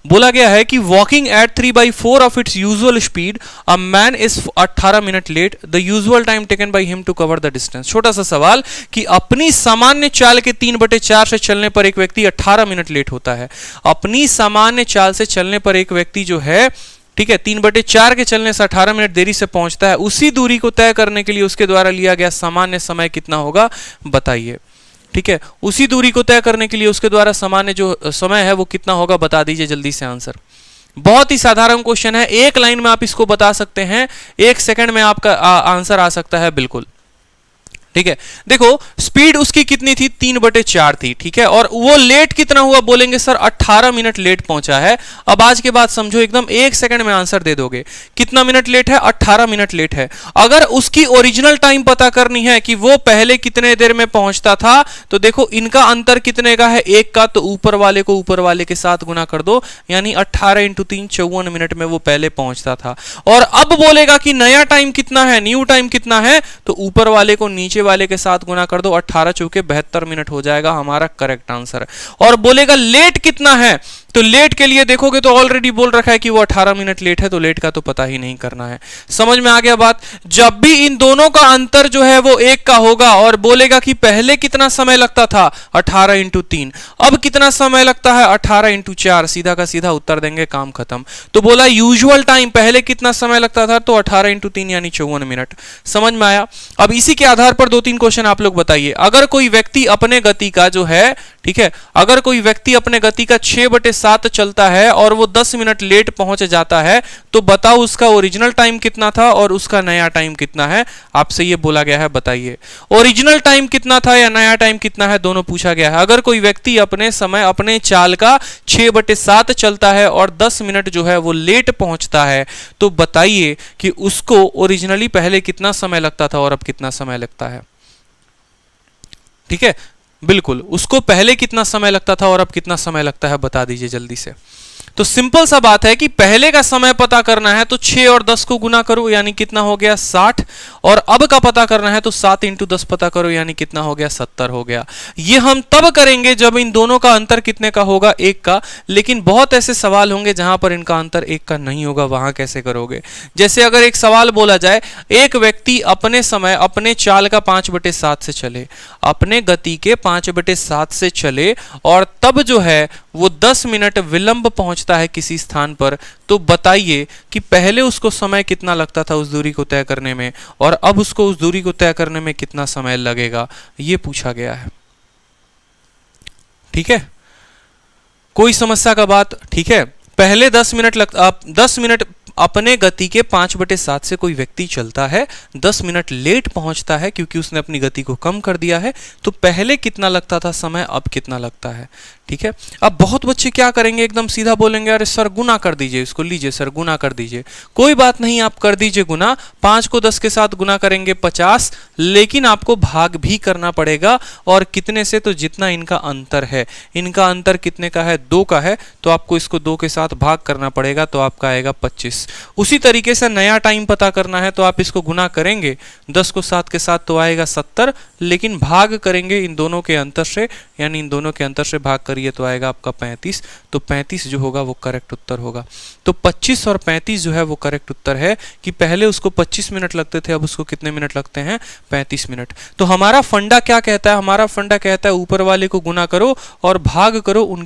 बोला गया है कि walking at 3/4 of its usual speed a man is 18 minute late, the usual time taken by him to cover the distance. छोटा सा सवाल कि अपनी सामान्य चाल के 3/4 से चलने पर एक व्यक्ति 18 मिनट लेट होता है। अपनी सामान्य चाल से चलने पर एक व्यक्ति जो है, ठीक है, 3/4 के चलने से 18 मिनट देरी से पहुंचता है। उसी दूरी को तय करने के लिए उसके द्वारा लिया गया सामान्य समय कितना होगा, बताइए। ठीक है, उसी दूरी को तय करने के लिए उसके द्वारा सामान्य जो समय है वो कितना होगा, बता दीजिए जल्दी से आंसर। बहुत ही साधारण क्वेश्चन है, एक लाइन में आप इसको बता सकते हैं, 1 सेकंड में आपका आंसर आ सकता है, बिल्कुल। ठीक है, देखो स्पीड उसकी कितनी थी, 3/4 थी। ठीक है, और वो लेट कितना हुआ, बोलेंगे सर 18 मिनट लेट पहुंचा है। अब आज के बाद समझो, एकदम 1 सेकंड में आंसर दे दोगे। कितना मिनट लेट है, 18 मिनट लेट है। अगर उसकी ओरिजिनल टाइम पता करनी है कि वो पहले कितने देर में पहुंचता था, तो देखो इनका अंतर कितने का है, 1 का, तो ऊपर वाले को ऊपर वाले के साथ गुना कर दो, यानी 18 × 3 54 मिनट में वो पहले पहुंचता था। और अब बोलेगा कि नया टाइम कितना है, न्यू टाइम कितना है, तो ऊपर वाले को नीचे वाले के साथ गुना कर दो, 18 चौके 72 मिनट हो जाएगा हमारा करेक्ट आंसर। और बोलेगा लेट कितना है, तो लेट के लिए देखोगे तो ऑलरेडी बोल रखा है कि वो 18 मिनट लेट है, तो लेट का तो पता ही नहीं करना है। समझ में आ गया बात। जब भी इन दोनों का अंतर जो है वो 1 का होगा और बोलेगा कि पहले कितना समय लगता था, 18 × 3, अब कितना समय लगता है, 18 × 4, सीधा का सीधा उत्तर देंगे, काम खत्म। तो बोला यूजुअल टाइम पहले कितना समय लगता था, तो 18 × 3 यानी 54 मिनट। समझ में आया। अब इसी के आधार पर 2-3 क्वेश्चन आप लोग बताइए। अगर कोई व्यक्ति अपने गति का जो है, ठीक है, अगर कोई व्यक्ति अपने गति का 6/7 चलता है और वो 10 मिनट लेट पहुंच जाता है, तो बताओ उसका ओरिजिनल टाइम कितना था और उसका नया टाइम कितना है। आपसे ये बोला गया है, बताइए ओरिजिनल टाइम कितना था या नया टाइम कितना है, दोनों पूछा गया है। अगर कोई व्यक्ति अपने समय अपने चाल का 6/7 चलता है और 10 मिनट जो है वो लेट पहुंचता है, तो बताइए कि उसको ओरिजिनली पहले कितना समय लगता था और अब कितना समय लगता है। ठीक है, बिल्कुल, उसको पहले कितना समय लगता था और अब कितना समय लगता है, बता दीजिए जल्दी से। तो सिंपल सा बात है कि पहले का समय पता करना है तो 6 और 10 को गुना करो, यानी कितना हो गया, 60। और अब का पता करना है तो 7 × 10 पता करो, यानी कितना हो गया, 70 हो गया। ये हम तब करेंगे जब इन दोनों का अंतर कितने का होगा, 1 का। लेकिन बहुत ऐसे सवाल होंगे जहां पर इनका अंतर 1 का नहीं होगा, वहां कैसे करोगे। जैसे अगर एक सवाल बोला जाए, एक व्यक्ति अपने समय अपने चाल का 5/7 से चले, अपने गति के 5/7 से चले, और तब जो है वो 10 मिनट विलंब पहुंचता है किसी स्थान पर, तो बताइए कि पहले उसको समय कितना लगता था उस दूरी को तय करने में, और अब उसको उस दूरी को तय करने में कितना समय लगेगा, ये पूछा गया है। ठीक है, कोई समस्या का बात। ठीक है, पहले 10 मिनट अपने गति के 5/7 से कोई व्यक्ति चलता है, 10 मिनट लेट पहुंचता है क्योंकि उसने अपनी गति को कम कर दिया है, तो पहले कितना लगता था समय, अब कितना लगता है। ठीक है, अब बहुत बच्चे क्या करेंगे, एकदम सीधा बोलेंगे, अरे सर गुना कर दीजिए इसको, लीजिए सर गुना कर दीजिए। कोई बात नहीं, आप कर दीजिए गुना, 5 को 10 के साथ गुना करेंगे 50, लेकिन आपको भाग भी करना पड़ेगा। और कितने से, तो जितना इनका अंतर है, इनका अंतर कितने का है, 2 का है, तो आपको इसको 2 के साथ भाग करना पड़ेगा, तो आपका आएगा 25। उसी तरीके से नया टाइम पता करना है तो आप इसको गुना करेंगे, 10 को 7 के साथ तो आएगा 70, लेकिन भाग करेंगे इन दोनों के अंतर से, यानी इन दोनों के अंतर से भाग करिए तो आएगा आपका 35। तो 35 जो होगा वो करेक्ट उत्तर होगा। तो 25 और 35 जो है वो करेक्ट उत्तर है कि पहले उसको 25 मिनट लगते थे, अब उसको कितने मिनट लगते हैं, 35 मिनट। तो हमारा फंडा क्या कहता है, हमारा फंडा कहता है ऊपर वाले को गुना करो और भाग करो उनके